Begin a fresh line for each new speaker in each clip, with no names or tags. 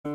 মাঠ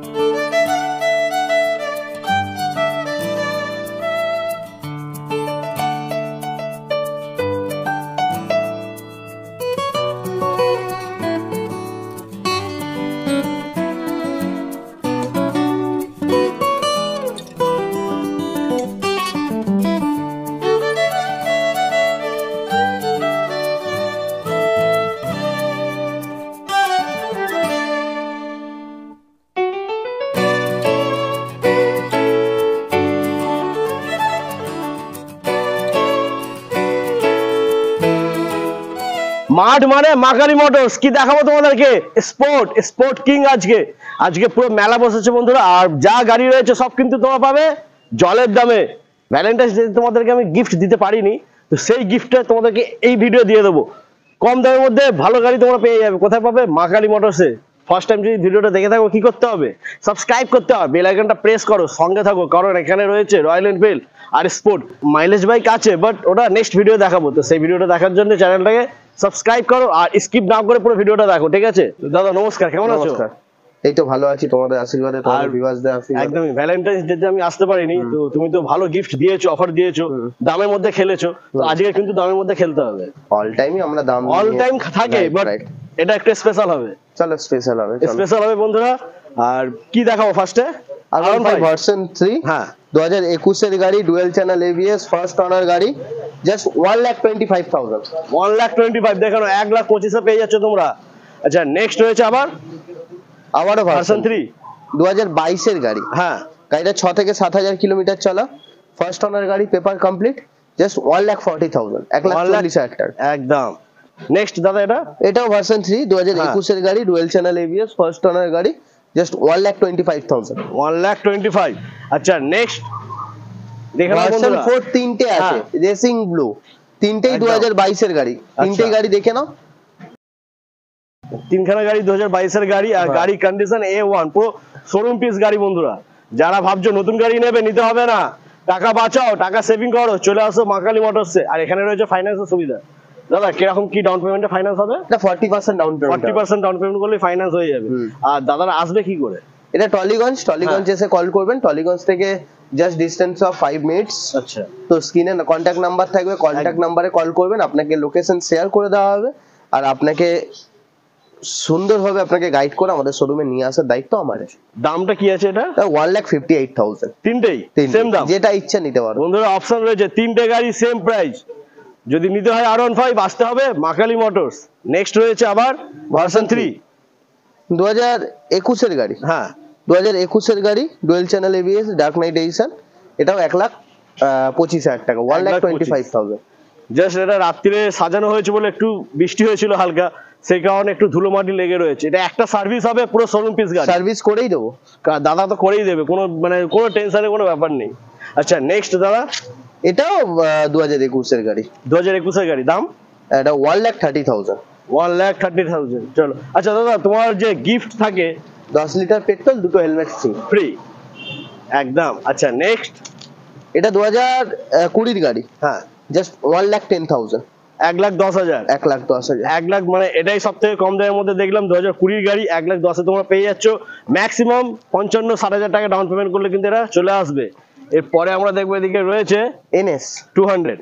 মানে মাকালি মোটরস কি দেখাবো তোমাদেরকে স্পোর্ট কিং আজকে পুরো মেলা বসেছে বন্ধুরা। আর যা গাড়ি রয়েছে সব কিন্তু তোমরা পাবে জলের দামে। ভ্যালেন্টাইন্স ডে তোমাদেরকে আমি গিফট দিতে পারিনি, তো সেই গিফটটা তোমাদেরকে এই ভিডিও দিয়ে দেবো। কম দামের মধ্যে ভালো গাড়ি তোমরা পেয়ে যাবে। কোথায় পাবে? মাকালি মোটরসে। ফার্স্ট টাইম যদি ভিডিওটা দেখে থাকো কি করতে হবে? সাবস্ক্রাইব করতে হবে, বেল আইকনটা প্রেস করো, সঙ্গে থাকো, কারণ এখানে রয়েছে রয়্যাল এনফিল্ড আর স্পোর্ট। মাইলেজ বাইক আছে, বাট ওটা নেক্সট ভিডিও দেখাবো। তো সেই ভিডিওটা দেখার জন্য চ্যানেলটাকে সাবস্ক্রাইব করো আর স্কিপ না করে পুরো ভিডিওটা দেখো, ঠিক আছে? দাদা নমস্কার, কেমন আছো?
এই তো ভালো আছি, তোমাদের আশীর্বাদে, তোমাদের ভিউয়ার্সদের আশীর্বাদে।
একদমই। ভ্যালেন্টাইন্স ডে তে আমি আসতে পারিনি, তো তুমি তো ভালো গিফট দিয়েছো, অফার দিয়েছো, দামের মধ্যে খেলেছো, তো আজকে কিন্তু দামের মধ্যে খেলতে হবে।
অল টাইমই আমরা দাম
অল টাইম থাকে, বাট এটা একটা স্পেশাল হবে।
চলো স্পেশাল হবে
বন্ধুরা। আর কি দেখাবো ফার্স্টে?
R15 ভার্সন 3,
হ্যাঁ
2021 এর গাড়ি, dual channel ABS, first owner গাড়ি, জাস্ট 1,25,000।
1,25,000 দেখানো, 1,25,000 এ পেয়ে যাচ্ছ তোমরা। আচ্ছা নেক্সট রয়েছে
আবারও ভার্সন
3
2022 এর গাড়ি।
হ্যাঁ
গাড়িটা 6 থেকে 7,000 কিলোমিটার চলা, ফার্স্ট ওনার গাড়ি, পেপার কমপ্লিট, জাস্ট 1,40,000, 1,40,000 টাকা
একদম। নেক্সট দাদা
এটাও ভার্সন 3, 2021 এর গাড়ি, dual channel ABS, first owner গাড়ি, জাস্ট 1,25,000।
1,25,000। আচ্ছা নেক্সট দেখো
ভার্সন 4 তিনটে আছে, রেসিং ব্লু, তিনটেই 2022 এর গাড়ি। তিনটেই গাড়ি দেখে নাও,
তিনখানা গাড়ি 2022 এর গাড়ি। আর গাড়ি কন্ডিশন A1, পুরো শোরুম পিস গাড়ি। বন্ধুরা যারা ভাবছো নতুন গাড়ি নেবে, নিতে হবে না, টাকা বাঁচাও, টাকা সেভিং করো, চলে আসো মাকালি মোটরসে। আর এখানে রয়েছে ফাইন্যান্সের সুবিধা। দাদা কিরকম কি ডাউন পেমেন্টে ফাইন্যান্স হবে?
এটা 40% ডাউন পেমেন্ট,
40% ডাউন পেমেন্ট করলে ফাইন্যান্স হয়ে যাবে। আর দাদারা আসবে কি করে?
এটা টলিগঞ্জ এসে কল করবেন। টলিগঞ্জ থেকে জাস্ট ডিসটেন্স অফ 5 মিনিটস।
আচ্ছা,
তো স্ক্রিনে কন্ট্যাক্ট নাম্বার থাকবে, কন্ট্যাক্ট নাম্বারে কল করবেন, আপনাকে লোকেশন শেয়ার করে দেওয়া হবে, আর আপনাকে সুন্দরভাবে আপনাকে গাইড করে আমাদের শোরুমে নিয়ে আসার দায়িত্ব আমাদের।
দামটা কি আছে এটা?
1,58,000।
তিনটেই সেম দাম,
যেটা ইচ্ছা নিতে পারো
বন্ধুরা। অপশন রয়েছে, তিনটে গাড়ি সেম প্রাইস। যদি নিতে হয় R15 আসতে হবে মাকালি মোটরস। নেক্সট রয়েছে আবার ভার্সন 3,
2021 এর গাড়ি।
হ্যাঁ
2021 এর গাড়ি, dual channel ABS, dark knight edition, এটাও 1,25,000 টাকা, 1,25,000।
জাস্ট এটা রাত্রিরে সাজানো হয়েছে বলে একটু বৃষ্টি হয়েছিল হালকা, সেই কারণে একটু ধুলো মাটি লেগে রয়েছে। এটা একটা সার্ভিস হবে, পুরো শোরুম পিস গাড়ি।
সার্ভিস করেই দেবো,
দাদা তো করেই দেবে, কোনো টেনশনের কোনো ব্যাপার নেই। আচ্ছা নেক্সট দাদা,
এটাও 2021 এর গাড়ি।
2021 এর গাড়ি, দাম
এটা 1,30,000।
1,30,000। চলো। আচ্ছা দাদা, তোমার যে গিফট থাকে
10 লিটার পেট্রোল, দুটো হেলমেট
ফ্রি একদম। আচ্ছা নেক্সট,
এটা 2020 এর গাড়ি।
হ্যাঁ
জাস্ট 1,10,000।
1,10,000।
1,10,000
1 লাখ, মানে এটাই সব থেকে কম দামের মধ্যে দেখলাম। 2020 গাড়ি 1,10,000 তোমরা পেয়ে যাচ্ছ। ম্যাক্সিমাম 55-60,000 টাকা ডাউন পেমেন্ট করলে কিন্তু এটা চলে আসবে। এরপরে আমরা দেখবো এদিকে রয়েছে
NS
200,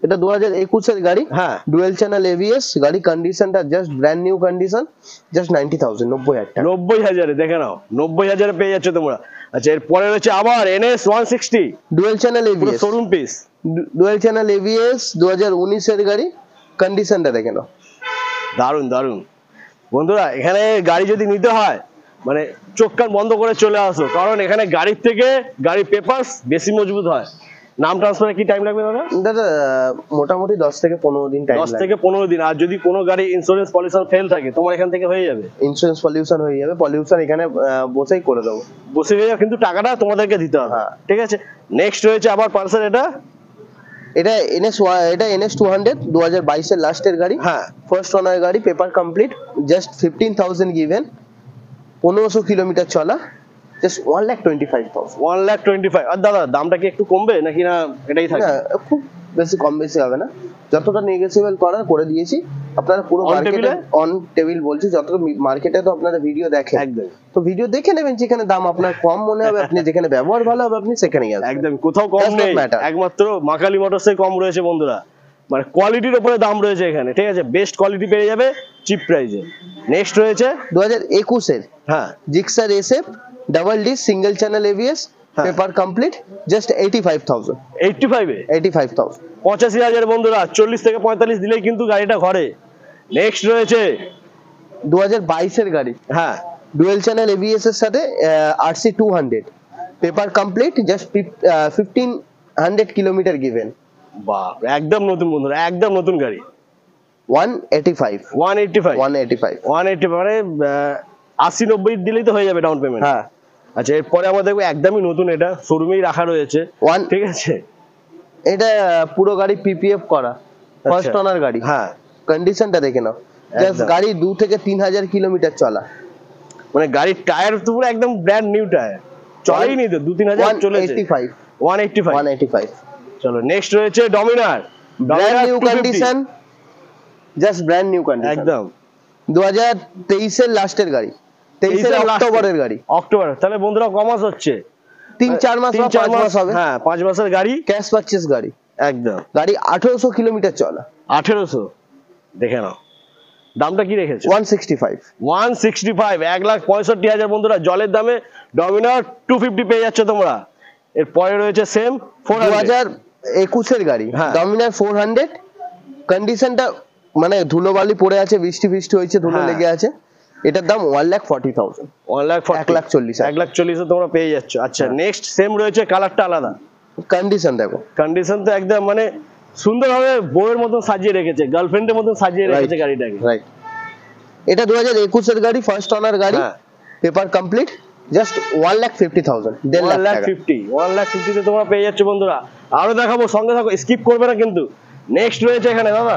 এটা 2021 এর গাড়ি।
হ্যাঁ
ডুয়াল চ্যানেল ABS, গাড়ি কন্ডিশনটা just brand new condition, just 90,000, 90,000 টাকা।
90,000 দেখে নাও, 90,000 পেয়ে যাচ্ছ তোমরা। আচ্ছা এরপরে রয়েছে আবার NS 160,
dual channel ABS,
showroom piece.
Dual channel ABS, 2019 এর গাড়ি, কন্ডিশনটা দেখে নাও,
দারুন দারুন। বন্ধুরা এখানে গাড়ি যদি নিতে হয়, মানে চোখ কান বন্ধ করে চলে আসো, কারণ এখানে গাড়ির থেকে গাড়ির পেপারস বেশি মজবুত হয়। নাম ট্রান্সফারে কি টাইম লাগবে দাদা?
দাদা মোটামুটি 10 থেকে 15 দিন টাইম লাগে।
10 থেকে 15 দিন। আর যদি কোনো গাড়ি ইন্স্যুরেন্স পলিউশন ফেল থাকে, তোমার এখান থেকে হয়ে যাবে।
ইন্স্যুরেন্স পলিউশন হয়ে যাবে, পলিউশন এখানে বসেই করে দেবো,
বসে গিয়ে কিন্তু টাকাটা তোমাদেরকে দিতে হবে। ঠিক আছে। নেক্সট রয়েছে আবার পালসার, এটা NS 200, 2022 এর লাস্টের গাড়ি। হ্যাঁ
ফার্স্ট ওনার গাড়ি, paper complete, just 15,000 given, 1500 kilometre চলা, জাস্ট 1,25,000।
1,25,000। আর দাদা দামটা কি একটু কমবে নাকি না এটাই থাকে?
খুব বেশি কম বেশি হবে না, যতটা নেগোসিয়েবল করার করে দিয়েছি, আপনারা পুরো
On
মার্কেটে
table-এ?
অন টেবিল বলছি, যত মার্কেটে তো আপনারা ভিডিও দেখেন,
একদম
তো ভিডিও দেখে নেবেন, যেখানে দাম আপনার কম মনে হবে, আপনি যেখানে ব্যবহার ভালো হবে আপনি সেখানেই আসবেন।
একদম কোথাও কম
Does not
নেই,
matter.
একমাত্র মা কালী মোটরসে কম রয়েছে বন্ধুরা, মানে কোয়ালিটির উপরে দাম রয়েছে এখানে, ঠিক আছে, বেস্ট কোয়ালিটি পেয়ে যাবে চিপ প্রাইসে। নেক্সট রয়েছে
2021-এর
হ্যাঁ
Gixxer SF double D single channel ABS,
হ্যাঁ।
Paper complete, just 85,000।
85-এ
85,000।
85,000 বন্ধুরা, 40 থেকে 45 দিলেই কিন্তু গাড়িটা ঘরে। নেক্সট রয়েছে
2022-এর গাড়ি,
হ্যাঁ
ডুয়েল চ্যানেল এবিএস এর সাথে RC 200, paper complete, just 1500 kilometre given,
বাপ একদম নতুন বন্ধুরা, একদম নতুন গাড়ি।
185।
180 মানে 80-90 দিলেই তো হয়ে যাবে ডাউন পেমেন্ট।
হ্যাঁ।
আচ্ছা এরপরে আমরা দেখবো একদমই নতুন, এটা শোরুমেই রাখা রয়েছে, ঠিক আছে।
এটা পুরো গাড়ি পিপিএফ করা, ফার্স্ট ওনার গাড়ি।
হ্যাঁ
কন্ডিশনটা দেখে নাও, জাস্ট
একদম।
গাড়ি 2 থেকে 3000 কিলোমিটার চলা,
মানে গাড়ির টায়ার তো পুরো একদম ব্র্যান্ড নিউ টায়ার, চলেই নি তো 2-3 হাজার চলেছে। 185।
185।
চলো নেক্সট রয়েছে Dominar,
brand new condition, just brand new condition,
একদম
2023-এর লাস্টের গাড়ি, 23-এর অক্টোবরের গাড়ি।
অক্টোবর, তাহলে বন্ধুরা কমাস হচ্ছে
3-4 মাস বা 5 মাস হবে।
হ্যাঁ 5 মাসের গাড়ি,
ক্যাশ পারচেজ গাড়ি,
একদম।
গাড়ি 1800 কিলোমিটার চলা,
1800 দেখে নাও। দামটা কি রেখেছে?
165।
165, 1,65,000 বন্ধুরা, জলের দামে ডমিনার 250 পেয়ে যাচ্ছে তোমরা। এরপরে রয়েছে সেম 400,
2021-এর গাড়ি,
হ্যাঁ।
ডমিনার 400। কন্ডিশনটা মানে ধুলোবালি পড়ে আছে, বৃষ্টি হয়েছে, ধুলো
হ্যাঁ।
লেগে আছে। এটার দাম 1,40,000।
1,40,000 1,40,000 তোমরা পেয়ে যাচ্ছ। আচ্ছা নেক্সট সেম রয়েছে, কালারটা আলাদা,
কন্ডিশন দেখো,
কন্ডিশন তো একদম মানে সুন্দরভাবে বউয়ের মতন সাজিয়ে রেখেছে, গার্লফ্রেন্ডের মতন সাজিয়ে রেখেছে গাড়িটাকে।
রাইট। এটা 2021-এর গাড়ি, ফার্স্ট ওনার গাড়ি,
হ্যাঁ।
পেপার কমপ্লিট, জাস্ট 1,50,000, 1,50,000 টাকা।
1,50,000 তে তোমরা পেয়ে যাচ্ছ বন্ধুরা। আরো দেখাবো, সঙ্গে থাকো, স্কিপ করবে না কিন্তু। নেক্সট রয়েছে এখানে দাদা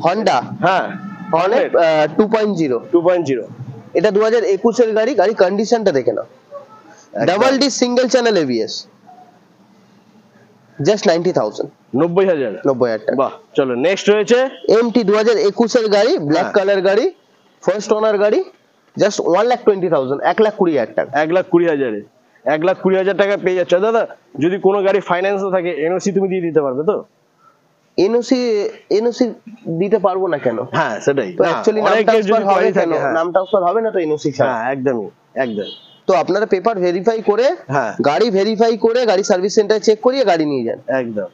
হন্ডা
হ্যাঁ
হর্নেট 2.0।
2.0,
এটা 2021-এর গাড়ি, গাড়ি কন্ডিশনটা দেখে নাও, double D single channel ABS, just 90,000।
90,000
90,000 টাকা।
বাহ। চলো নেক্সট রয়েছে
এমটি 2021-এর গাড়ি, ব্ল্যাক
হ্যাঁ।
কালার গাড়ি, ফার্স্ট ওনার গাড়ি, জাস্ট 1,20,000, 1,20,000 টাকা।
1,20,000 1,20,000 টাকা পেয়ে যাচ্ছে দাদা। যদি কোনো গাড়ি ফাইন্যান্সে থাকে, এনওসি তুমি দিয়ে দিতে পারবে তো?
এনওসি দিতে পারবো না কেন?
হ্যাঁ সেটাই,
তো অ্যাকচুয়ালি নাম ট্রান্সফার হবে কেন? নাম ট্রান্সফার হবে না তো এনওসি ছাড়া।
হ্যাঁ একদমই একদম।
তো আপনারা পেপার ভেরিফাই করে,
হ্যাঁ
গাড়ি ভেরিফাই করে, গাড়ি সার্ভিস সেন্টারে চেক করিয়ে গাড়ি নিয়ে যান।
একদম।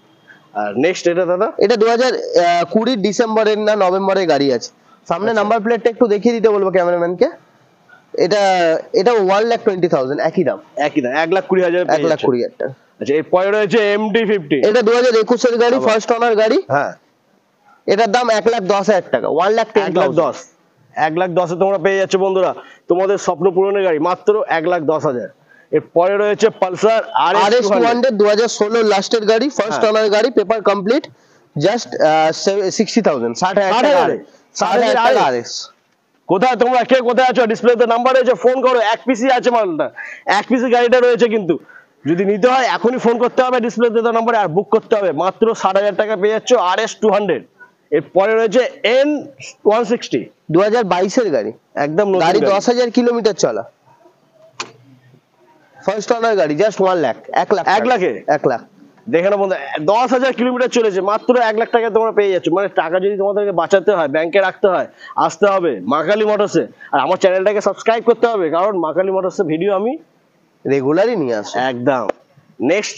আর নেক্সট এটা দাদা,
এটা 2020 ডিসেম্বরের না নভেম্বরের গাড়ি আছে। সামনে নাম্বার প্লেটটা একটু দেখিয়ে দিতে বলবো ক্যামেরাম্যানকে। এটা 1,20,000, একই দাম,
একই দাম, 1,20,000
1,20,000 টাকা।
আচ্ছা এরপরে রয়েছে MT-50,
এটা 2021-এর গাড়ি, ফার্স্ট ওনার গাড়ি,
হ্যাঁ
এটার দাম 1,10,000 টাকা, 1,10,000।
1,10,000 তোমরা পেয়ে যাচ্ছ বন্ধুরা, তোমাদের স্বপ্ন পূরণের গাড়ি মাত্র 1,10,000। এরপরে রয়েছে পালসার
RS 200, 2016 লাস্টের গাড়ি, ফার্স্ট
হ্যাঁ।
ওনার গাড়ি, পেপার কমপ্লিট, জাস্ট 60,000, 60,000 টাকা। 60,000 টাকা RS।
কোথায় তোমরা, কে কোথায় আছো? ডিসপ্লেতে নাম্বার রয়েছে, ফোন করো। এক পিসি আছে মালটা, এক পিসি গাড়িটা রয়েছে কিন্তু। যদি নিতে হয় এখনই ফোন করতে হবে ডিসপ্লেতে নাম্বারে, আর বুক করতে হবে। মাত্র 60,000 টাকা পেয়ে যাচ্ছ RS 200। এরপরে রয়েছে N160,
2022-এর গাড়ি,
একদম নতুন
গাড়ি
গাড়ি।
10,000 কিলোমিটার চলা, ফার্স্ট ওনার গাড়ি, জাস্ট 1 লাখ, 1 লাখ,
1 লাখে?
1 লাখ।
দেখে না বন্ধু, 10,000 কিলোমিটার চলেছে, মাত্র 1 লাখ টাকা তোমরা পেয়ে যাচ্ছ। মানে টাকা যদি তোমাদেরকে বাঁচাতে হয়, ব্যাংকে রাখতে হয়, আসতে হবে মা কালী মোটরসে। আর আমার চ্যানেলটাকে সাবস্ক্রাইব করতে হবে, কারণ মা কালী মোটরসে ভিডিও আমি
রেগুলারই নিয়ে আসে।
একদম। নেক্সট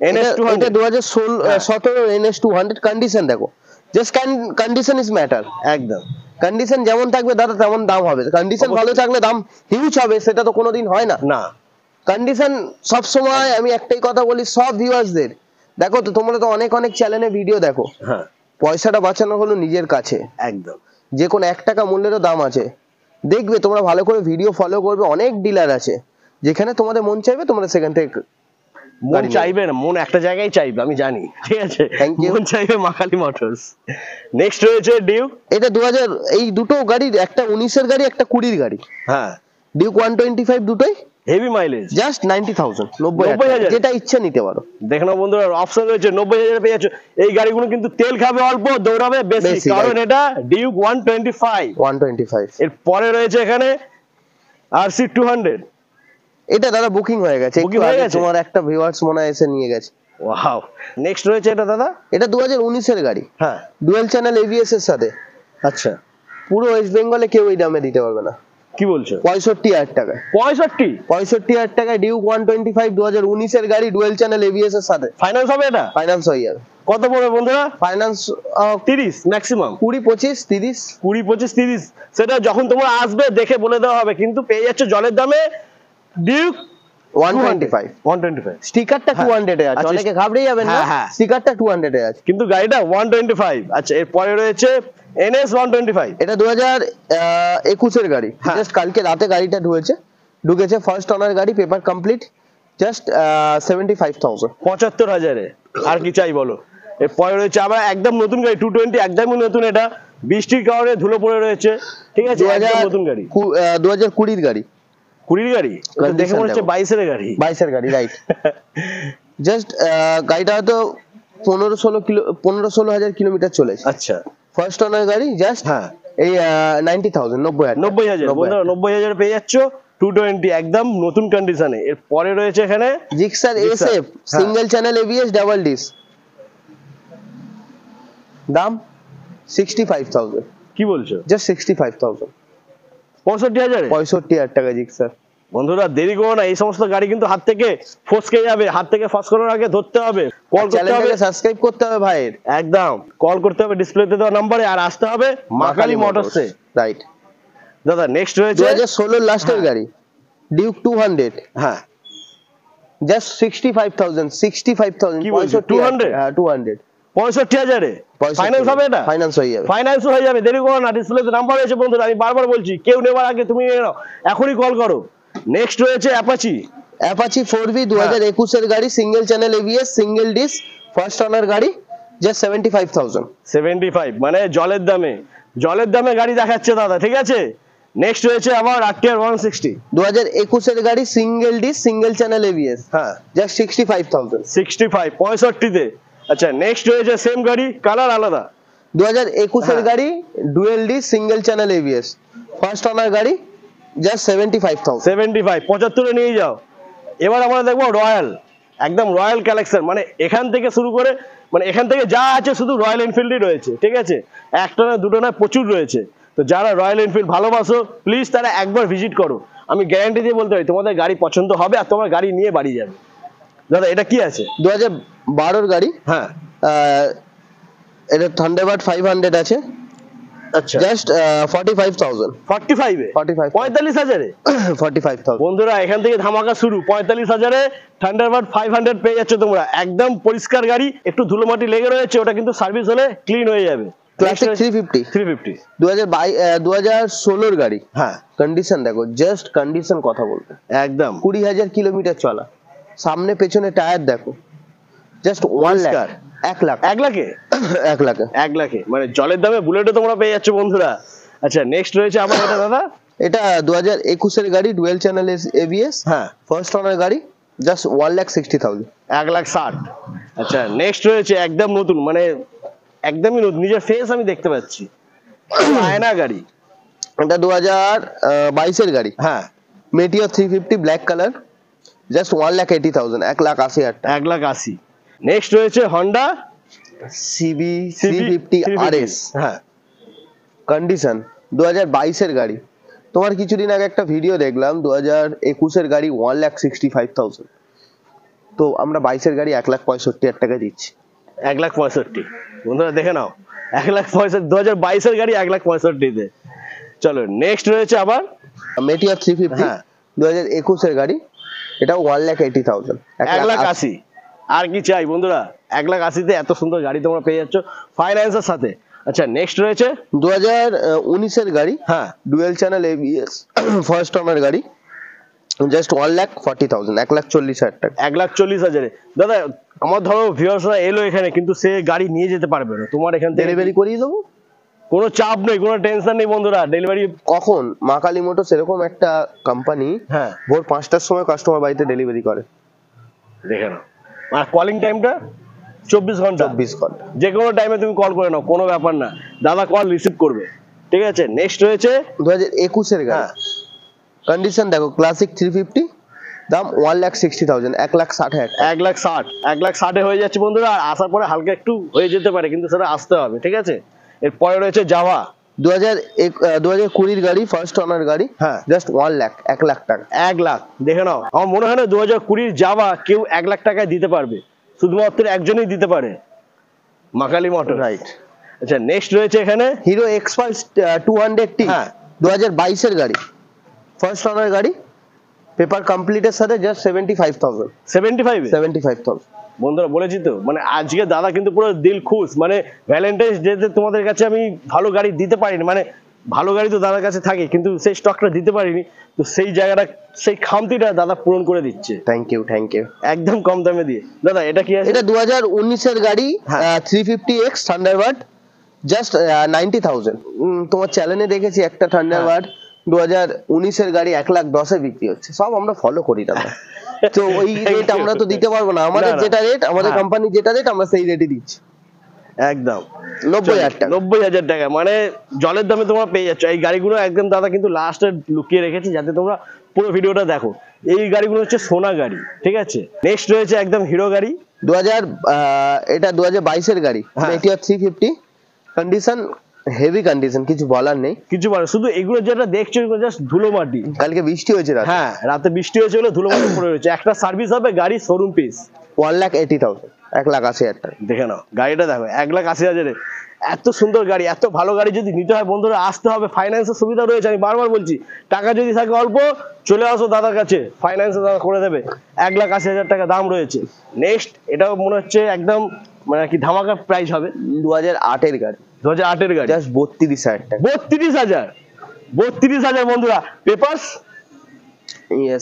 এটা
NS200,
2017 NS200। কন্ডিশন দেখো, জাস্ট কন্ডিশন ইজ ম্যাটার।
একদম
কন্ডিশন যেমন থাকবে দাদা তেমন দাম হবে। কন্ডিশন ভালো থাকলে দাম হিউজ হবে, সেটা তো কোনোদিন হয় না।
না।
কন্ডিশন সব সময়, আমি একটাই কথা বলি সব ভিউয়ার্সদের, দেখো তো তোমরা তো অনেক চ্যানেলে ভিডিও দেখো,
হ্যাঁ
পয়সাটা বাঁচানো হলো নিজের কাছে।
একদম।
যে কোনো 1 টাকা মূল্যেরও দাম আছে। দেখবে তোমরা ভালো করে ভিডিও ফলো করবে, অনেক ডিলার আছে, যেখানে তোমাদের মন চাইবে তোমরা সেখান থেকে
মন
গাড়ি নেবে।
চাইবে না, মন একটা জায়গায় চাইবে, আমি জানি, ঠিক আছে।
Thank you.
মন চাইবে মা কালী মোটরস। নেক্সট রয়েছে ডিউক,
এটা 2000, এই দুটো গাড়ির, একটা 19-এর গাড়ি, একটা 20-র গাড়ি।
হ্যাঁ
ডিউক 125 দুটোই,
হেভি মাইলেজ,
জাস্ট 90,000, 90,000
90,000
যেটা ইচ্ছা নিতে পারো।
দেখে নাও বন্ধুরা, অপশন রয়েছে 90,000 পেয়ে যাচ্ছ। এই গাড়িগুলো কিন্তু তেল খাবে অল্প, দৌড়াবে বেশি,
বেশি,
কারণ
right.
এটা ডিউক 125।
125
এর পরে রয়েছে এখানে RC 200।
এটা দাদা বুকিং হয়ে গেছে,
Booking
একটু
হয়ে
আগে
গেছে?
তোমার একটা ভিউয়ার্স মনে হয় এসে নিয়ে গেছে।
ওয়াও, নেক্সট রয়েছে এটা দাদা।
এটা 2019 এর গাড়ি,
হ্যাঁ,
ডুয়াল চ্যানেল এবিএস এর সাথে।
আচ্ছা,
পুরো ওয়েস্ট বেঙ্গলে কেউ এই দামে দিতে পারবে না।
কি বলছো?
65,000 টাকায়, 65,000 টাকায় ডিউক 125 2019 এর গাড়ি, ডুয়াল চ্যানেল এবিএস এর সাথে।
ফাইন্যান্স হবে এটা?
ফাইন্যান্স হয়ে যাবে।
কত পড়বে বন্ধুরা?
Finance
30 maximum,
20, 25, 30।
20, 25, 30, সেটা যখন তোমরা আসবে দেখে বলে দেওয়া হবে, কিন্তু পেয়ে যাচ্ছে জলের দামে ডিউক
125।
125।
স্টিকারটা
হ্যাঁ।
200 এ আছে,
আচ্ছা,
অনেকে ঘাবড়ে যাবেন না,
হ্যাঁ, হ্যাঁ।
স্টিকারটা 200 এ আছে।
কিন্তু গাড়িটা 125। আচ্ছা, এর পরে রয়েছে NS 125।
এটা 2021 এর গাড়ি,
হ্যাঁ।
জাস্ট কালকে রাতে গাড়িটা ঢুকেছে ফার্স্ট ওনার গাড়ি, পেপার কমপ্লিট, জাস্ট 75,000।
75,000-এ আর কি চাই বলো। এর পরে রয়েছে আবার একদম নতুন গাড়ি 220, একদমই নতুন। এটা বৃষ্টির কারণে ধুলো পড়ে রয়েছে, ঠিক আছে, একদম নতুন গাড়ি।
2020 এর গাড়ি,
20 গাড়ি, এটা দেখে মনে হচ্ছে 22-এর গাড়ি।
22 এর গাড়ি, রাইট। জাস্ট গাড়িটা হয়তো 15-16 হাজার কিলোমিটার চলেছে।
আচ্ছা,
ফার্স্ট ওনার গাড়ি, জাস্ট
হ্যাঁ,
এই 90,000, 90,000।
90,000 বন্ধুরা, 90,000 পেয়ে যাচ্ছ 220, একদম নতুন কন্ডিশনে। এর পরে রয়েছে এখানে
Gixxer SF single channel ABS double disc, দাম 65,000।
কি বলছো?
জাস্ট 65,000,
65,000-এ?
65,000 টাকা জিক্সার।
বন্ধুরা দেরি করো না, এই সমস্ত গাড়ি কিন্তু হাত থেকে ফসকে যাবে, হাত থেকে ফসকানোর আগে ধরতে হবে, কল করতে হবে,
চ্যানেলটাকে সাবস্ক্রাইব করতে হবে ভাইয়ের,
একদম কল করতে হবে ডিসপ্লেতে দেওয়া নম্বরে, আর আসতে হবে মাকালি মোটরসে।
রাইট।
দাদা নেক্সট রয়েছে
2016 লাস্টের গাড়ি, ডিউক 200,
হ্যাঁ,
জাস্ট 65,000, 65,000।
কি বলছো? 200?
হ্যাঁ 200।
65,000-এ ফাইন্যান্স হবে এটা?
ফাইন্যান্স হয়ে যাবে।
ফাইন্যান্স হয়ে যাবে, দেরি করো না, ডিসপ্লেতে নাম্বার রয়েছে বন্ধুরা, আমি বারবার বলছি, কেউ নেবার আগে তুমি নিয়ে নাও, এখনই কল করো। নেক্সট রয়েছে অ্যাপাচি।
অ্যাপাচি 4V 2021 এর গাড়ি, single channel ABS, single disc, first owner গাড়ি, জাস্ট 75,000।
75, মানে জলের দামে গাড়ি দেখাচ্ছে দাদা, ঠিক আছে। নেক্সট রয়েছে আবার RTR 160।
2021 এর গাড়ি, single disc, single channel ABS,
হ্যাঁ,
জাস্ট 65,000।
65, 65-তে। আচ্ছা, নেক্সট রয়েছে সেম গাড়ি, কালার আলাদা।
2021 এর
হ্যাঁ।
গাড়ি, dual disk, single channel ABS, first owner গাড়ি, জাস্ট 75,000।
75, 75-এ নিয়ে যাও। এবার আমরা দেখবো রয়্যাল, একদম রয়্যাল কালেকশন, মানে এখান থেকে শুরু করে, মানে এখান থেকে যা আছে শুধু রয়্যাল এনফিল্ডই রয়েছে, ঠিক আছে, একটা না দুটো না প্রচুর রয়েছে। তো যারা রয়্যাল এনফিল্ড ভালোবাসো প্লিজ তারা একবার ভিজিট করো, আমি গ্যারান্টি দিয়ে বলতে পারি তোমাদের গাড়ি পছন্দ হবে আর তোমার গাড়ি নিয়ে বাড়ি যাবে। দাদা এটা কি আছে?
2012 এর গাড়ি,
হ্যাঁ,
এটা থান্ডারবার্ড 500 আছে,
আচ্ছা,
জাস্ট 45,000।
45-এ 45,000-এ
45,000।
বন্ধুরা এখান থেকে ধামাকা শুরু, 45,000-এ থান্ডারবার্ড 500 পেয়ে যাচ্ছে তোমরা, একদম পরিষ্কার গাড়ি, একটু ধুলোমাটি লেগে রয়েছে, ওটা কিন্তু সার্ভিস হলে ক্লিন হয়ে যাবে।
ক্লাসিক 350, 2016 এর গাড়ি,
হ্যাঁ,
কন্ডিশন দেখো, জাস্ট কন্ডিশন কথা বলতে,
একদম
20,000 কিলোমিটার চলা, সামনে পেছনে টায়ার দেখো, জাস্ট 1 লাখ, 1 লাখ,
1 লাখে
1 লাখে,
1 লাখে, মানে জলের দামে বুলেটও তোমরা পেয়ে যাচ্ছ বন্ধুরা। আচ্ছা, নেক্সট রয়েছে আমার এটা দাদা,
এটা 2021 এর গাড়ি, ডুয়েল চ্যানেল ABS,
হ্যাঁ,
ফার্স্ট ওনার গাড়ি, জাস্ট 1,60,000।
1,60,000। আচ্ছা, নেক্সট রয়েছে একদম নতুন, মানে একদমই নতুন, নিজের ফেস আমি দেখতে পাচ্ছি, আয়না গাড়ি।
এটা 2022 এর গাড়ি,
হ্যাঁ,
মেটিওর 350 ব্ল্যাক কালার, জাস্ট 1,80,000, 1,80,000 টাকা।
1,80,000। নেক্সট রয়েছে হন্ডা
CB 350 RS,
হ্যাঁ,
কন্ডিশন 2022 এর গাড়ি। তোমার কিছুদিন আগে একটা ভিডিও দেখলাম, 2021 এর গাড়ি 1,65,000, তো আমরা 22 এর গাড়ি 1,65,000 টাকা দিচ্ছি।
1,65,000 বন্ধুরা দেখে নাও, 1,65,000, 2022-এর গাড়ি 1,65,000-তে। চলো নেক্সট রয়েছে আবার
মেটিওর 350,
হ্যাঁ,
2021 এর গাড়ি, এটা 1,80,000।
1,80,000। আর কি চাই বন্ধুরা, 1,80,000-তে এত সুন্দর গাড়ি তোমরা পেয়ে যাচ্ছ ফাইন্যান্সের সাথে। আচ্ছা, নেক্সট রয়েছে
2019 এর গাড়ি,
হ্যাঁ,
dual channel ABS, first owner গাড়ি, জাস্ট 1,40,000, 1,40,000 টাকা।
1,40,000-এ। দাদা আমার ধরো ভিউয়ার্সরা এলো এখানে, কিন্তু সে গাড়ি নিয়ে যেতে পারবে না, তোমার এখান থেকে
ডেলিভারি করিয়ে দেবো,
কোনো চাপ নেই, কোনো টেনশন নেই বন্ধুরা, ডেলিভারি।
কখন মা কালী মোটরস এরকম একটা কোম্পানি
হ্যাঁ
ভোর 5টার সময় কাস্টমার বাড়িতে ডেলিভারি করে,
দেখে নাও। আর কলিং টাইমটা 24 ঘন্টা,
24 ঘন্টা।
যে কোনো টাইমে তুমি কল করে নাও, কোনো ব্যাপার না, দাদা কল রিসিভ করবে। ঠিক আছে, নেক্সট রয়েছে
2021 গাড়ি,
হ্যাঁ
কন্ডিশন দেখো, ক্লাসিক 350, দাম 1,60,000, 1,60,000।
1,60,000 হয়ে যাচ্ছে বন্ধুরা। আর আসার পরে হালকা একটু হয়ে যেতে পারে, কিন্তু সেটা আসতে হবে। ঠিক আছে, এরপরে রয়েছে জাভা,
2020 গাড়ি, ফার্স্ট ওনার গাড়ি,
হ্যাঁ
জাস্ট 1,00,000 টাকা।
1,00,000 দেখে নাও। আমার মনে হয় না 2020 জাভা কেউ 1,00,000 টাকায় দিতে পারবে, শুধুমাত্র একজনই দিতে পারে, মা কালী মোটর।
রাইট।
আচ্ছা, নেক্সট রয়েছে এখানে
হিরো এক্সপালস 200T,
হ্যাঁ
2022 গাড়ি, ফার্স্ট ওনার গাড়ি, পেপার কমপ্লিটের সাথে জাস্ট 75,000।
75 বন্ধুরা বলেছি তো, মানে আজকে দাদা কিন্তু পুরো দিল খুশ। মানে ভ্যালেন্টাইন্স ডেতে তোমাদের কাছে আমি ভালো গাড়ি দিতে পারিনি, মানে ভালো গাড়ি তো দাদার কাছে থাকে, কিন্তু সেই স্টকটা দিতে পারিনি। তো সেই জায়গাটা, সেই খামতিটা দাদা পূরণ করে দিচ্ছে,
থ্যাংক ইউ।
একদম কম দামে দিয়ে। দাদা এটা কি আছে?
এটা 2019 গাড়ি,
হ্যাঁ।
350X Thunderbird, just 90,000। তোমার চ্যানেলে দেখেছি একটা থান্ডারবার্ড 2019 গাড়ি 1,10,000 বিক্রি হচ্ছে, সব আমরা ফলো করি না। তো ওই রেট আমরা তো দিতে পারবো না, আমাদের
না, না।
যেটা রেট, আমাদের
হ্যাঁ।
কোম্পানি যেটা রেট, আমরা সেই রেটই দিচ্ছি।
একদম
90,000 টাকা।
90,000 টাকা, মানে জলের দামে তোমরা পেয়ে যাচ্ছ এই গাড়িগুলো। একদম দাদা কিন্তু লাস্টে লুকিয়ে রেখেছি, যাতে তোমরা পুরো ভিডিওটা দেখো। এই গাড়িগুলো হচ্ছে সোনা গাড়ি। ঠিক আছে, নেক্সট রয়েছে একদম হিরো গাড়ি,
2000, এটা 2022 গাড়ি,
হ্যাঁ।
Meteor 350, কন্ডিশন হেভি কন্ডিশন, কিছু বলার নেই।
কিছু বলে, শুধু এগুলো যেটা দেখছো এগুলো জাস্ট ধুলো মাটি।
কালকে বৃষ্টি হয়েছে রাতে।
হ্যাঁ, রাতে বৃষ্টি হয়েছে বলে ধুলো মাটি পড়ে রয়েছে। একটা সার্ভিস হবে, গাড়ি শোরুম পিস
1,80,000, 1,80,000 টাকা।
দেখে নাও গাড়িটা, দেখো 1,80,000। এত সুন্দর গাড়ি, এত ভালো গাড়ি যদি নিতে হয় বন্ধুরা, আসতে হবে। ফাইন্যান্সের সুবিধা রয়েছে, আমি বারবার বলছি। টাকা যদি থাকে অল্প, চলে আসো দাদার কাছে, ফাইন্যান্সে দাদা করে দেবে। 1,80,000 টাকা দাম রয়েছে। নেক্সট, এটাও মনে হচ্ছে একদম মানে কি ধামাকা প্রাইস হবে।
2008 গাড়ি,
2008 গাড়ি,
জাস্ট 32,000 টাকা।
32,000 বন্ধুরা। পেপারস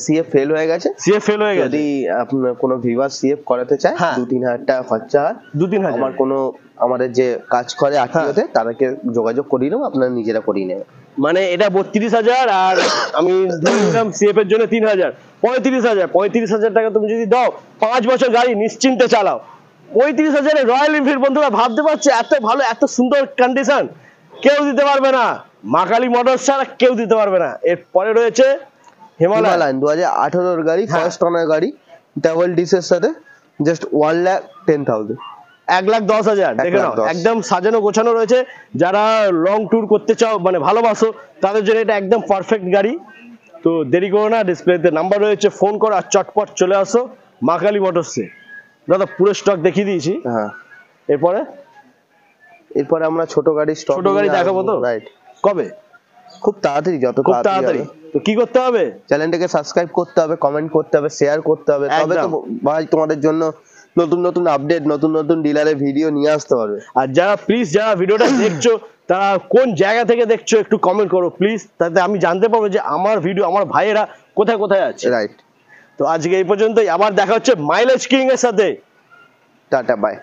সিএফ ফেল হয়ে গেছে।
সিএফ ফেল হয়ে গেছে।
যদি আপনার কোনো ভিউয়ার সিএফ করাতে চায়,
হ্যাঁ।
2-3 হাজার টাকা খরচা হয়।
2-3
আমার কোনো, আমাদের যে কাজ করে আত্মীয়তে, তাদেরকে যোগাযোগ করিয়ে নেবো, আপনারা নিজেরা করিয়ে নেবেন।
মানে এটা 32,000, আর আমি ধরে নিলাম সিএফ এর জন্য 3,000, 35,000 টাকা তুমি যদি দাও, 5 বছর গাড়ি নিশ্চিন্তে চালাও। 35,000 রয়্যাল এনফিল্ড বন্ধুরা, ভাবতে পারছে এত ভালো, এত সুন্দর কন্ডিশন কেউ দিতে পারবে না, মা কালী মোটরস ছাড়া কেউ দিতে পারবে না। এরপরে রয়েছে হিমালয়ান,
2018 গাড়ি,
হ্যাঁ।
ফার্স্ট ওনার গাড়ি, ডাবল ডিসের সাথে, জাস্ট 1,10,000।
1,10,000 দেখে নাও,
1,10,000
একদম সাজানো গোছানো রয়েছে। যারা লং ট্যুর করতে চাও, মানে ভালোবাসো, তাদের জন্য এটা একদম পারফেক্ট গাড়ি। তো দেরি করো না, ডিসপ্লেতে নাম্বার রয়েছে, ফোন করো আর চটপট চলে আসো মা কালী মোটরসে। দাদা পুরো স্টক দেখিয়ে দিয়েছি।
হ্যাঁ।
এরপরে
আমরা ছোট গাড়ি স্টক,
ছোট গাড়ি দেখাবো তো।
রাইট।
কবে?
খুব তাড়াতাড়ি, যত
খুব তাড়াতাড়ি। তো কি করতে হবে?
চ্যানেলটাকে সাবস্ক্রাইব করতে হবে, কমেন্ট করতে হবে, শেয়ার করতে হবে, তবে তো
একদম।
ভাই তোমাদের জন্য নতুন নতুন আপডেট, নতুন নতুন ডিলারের ভিডিও নিয়ে আসতে পারবে।
আর যারা প্লিজ, যারা ভিডিওটা দেখছো, তারা কোন জায়গা থেকে দেখছো একটু কমেন্ট করো প্লিজ, তাতে আমি জানতে পারবো যে আমার ভিডিও, আমার ভাইয়েরা কোথায় কোথায় আছে।
রাইট।
তো আজকে এই পর্যন্তই, আবার দেখা হচ্ছে মাইলেজ কিং এর সাথে।
টাটা, বাই।